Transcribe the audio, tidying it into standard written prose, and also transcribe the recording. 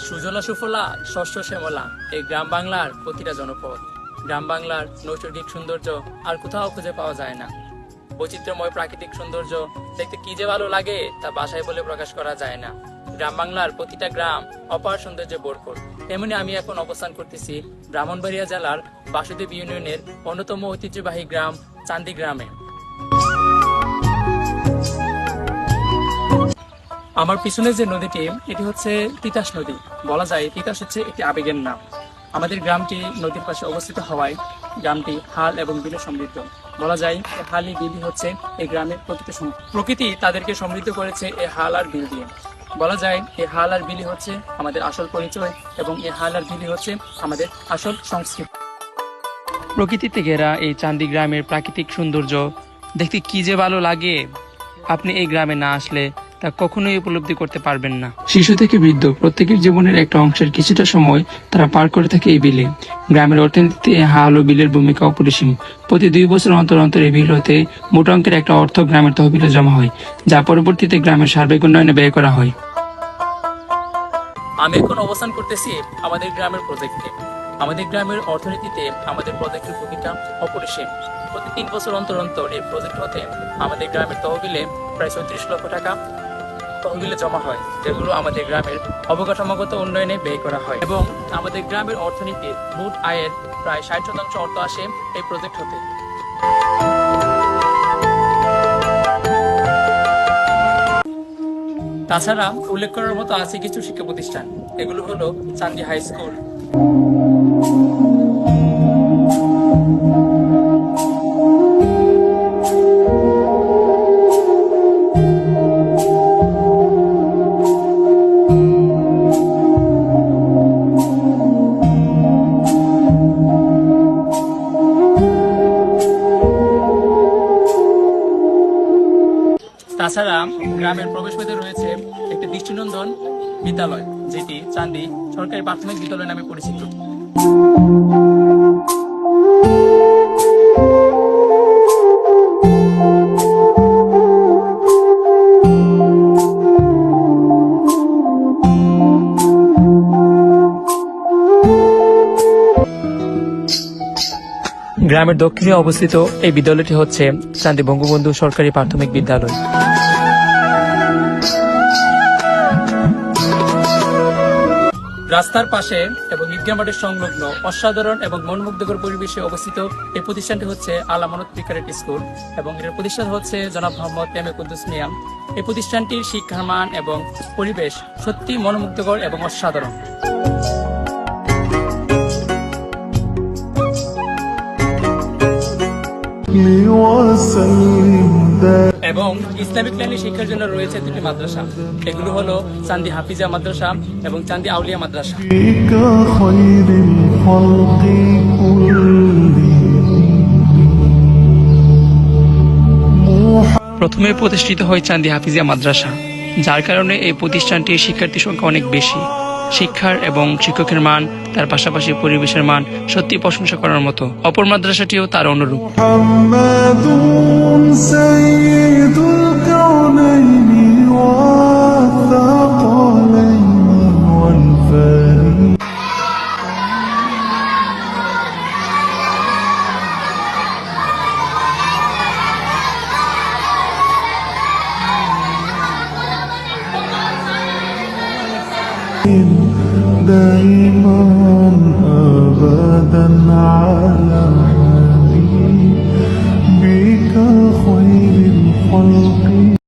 সুজলা সুফলা শস্য শ্যামলা এই গ্রাম বাংলার প্রতিটা জনপদ। গ্রাম বাংলার নৈসর্গিক সৌন্দর্য আর কোথাও খুঁজে পাওয়া যায় না। বৈচিত্র্যময় প্রাকৃতিক সৌন্দর্য দেখতে কি যে ভালো লাগে তা ভাষায় বলে প্রকাশ করা যায় না। গ্রাম বাংলার প্রতিটা গ্রাম অপার সৌন্দর্যে ভরপুর। তেমনি আমি এখন অবস্থান করতেছি ব্রাহ্মণবাড়িয়া জেলার বাসুদেব ইউনিয়নের অন্যতম ঐতিহ্যবাহী গ্রাম চান্দি গ্রামে। আমার পিছনে যে নদীটি এটি হচ্ছে তিতাস নদী। বলা যায় তিতাস হচ্ছে একটি আবেগের নাম। আমাদের গ্রামটি নদীর পাশে অবস্থিত হওয়ায় গ্রামটি হাল এবং বিলে সমৃদ্ধ। বলা যায় হালি বিলি হচ্ছে এই গ্রামের প্রকৃতি তাদেরকে সমৃদ্ধ করেছে এই হাল আর বিল দিয়ে। বলা যায় এই হাল আর বিলি হচ্ছে আমাদের আসল পরিচয় এবং এই হাল আর বিলি হচ্ছে আমাদের আসল সংস্কৃতি। প্রকৃতিতে ঘেরা এই চান্দি গ্রামের প্রাকৃতিক সৌন্দর্য দেখতে কি যে ভালো লাগে, আপনি এই গ্রামে না আসলে তা কখনোই উপলব্ধি করতে পারবেন না। শিশু থেকে বৃদ্ধ প্রত্যেকের জীবনের একটা অংশের কিছুটা সময় তারা পার করে থাকে এই বিলে। গ্রামের অর্থনীতিতে হাল ও বিলের ভূমিকা অপরিসীম। প্রতি 2 বছর অন্তর অন্তর এই বিল হতে মোটা অঙ্কের একটা অর্থ গ্রামের তহবিলে জমা হয়, যা পরবর্তীতে গ্রামের সার্বিক উন্নয়নে ব্যয় করা হয়। আমি এখন অবস্থান করতেছি আমাদের গ্রামের প্রজেক্টে। আমাদের গ্রামের অর্থনীতিতে আমাদের প্রজেক্টের ভূমিকা অপরিসীম। প্রতি 3 বছর অন্তর অন্তর এই প্রজেক্ট হতে আমাদের গ্রামের তহবিলে প্রায় 34 লক্ষ টাকা তহবিলে জমা হয়, যেগুলো আমাদের গ্রামের অবকাঠামোগত উন্নয়নে ব্যয় করা হয় এবং আমাদের গ্রামের অর্থনীতির মোট আয়ের প্রায় 60% অর্থ আসে এই প্রজেক্ট হতে। তাছাড়া উল্লেখ করার মতো আছে কিছু শিক্ষা প্রতিষ্ঠান। এগুলো হলো চান্দি হাই স্কুল, তাছাড়া গ্রামের প্রবেশপথে রয়েছে একটি দৃষ্টিনন্দন বিদ্যালয়, যেটি চান্দি সরকারি প্রাথমিক বিদ্যালয় নামে পরিচিত। গ্রামের দক্ষিণে অবস্থিত এই বিদ্যালয়টি হচ্ছে চান্দি বঙ্গবন্ধু সরকারি প্রাথমিক বিদ্যালয়। রাস্তার পাশে এবং ঈদগাহ মাঠের সংলগ্ন অসাধারণ এবং মনোমুগ্ধকর পরিবেশে অবস্থিত এই প্রতিষ্ঠানটি হচ্ছে আল আমানত প্রি-ক্যাডেট স্কুল এবং এর প্রতিষ্ঠাতা হচ্ছে জনাব মোহাম্মদ এম.এ. কুদ্দুস মিয়া। এই প্রতিষ্ঠানটির শিক্ষার মান এবং পরিবেশ সত্যি মনোমুগ্ধকর এবং অসাধারণ। এবং ইসলামিক লাইনে শিক্ষার জন্য রয়েছে 2টি মাদ্রাসা। এগুলো হলো চান্দি হাফিজা মাদ্রাসা এবং চান্দি আউলিয়া মাদ্রাসা। প্রথমে প্রতিষ্ঠিত হয় চান্দি হাফিজা মাদ্রাসা, যার কারণে এই প্রতিষ্ঠানটির শিক্ষার্থীর সংখ্যা অনেক বেশি। শিক্ষার এবং শিক্ষকের মান, তার পাশাপাশি পরিবেশের মান সত্যি প্রশংসা করার মতো। অপর মাদ্রাসাটিও তার অনুরূপ। دائما أبدا على حالي بك خير الخلق.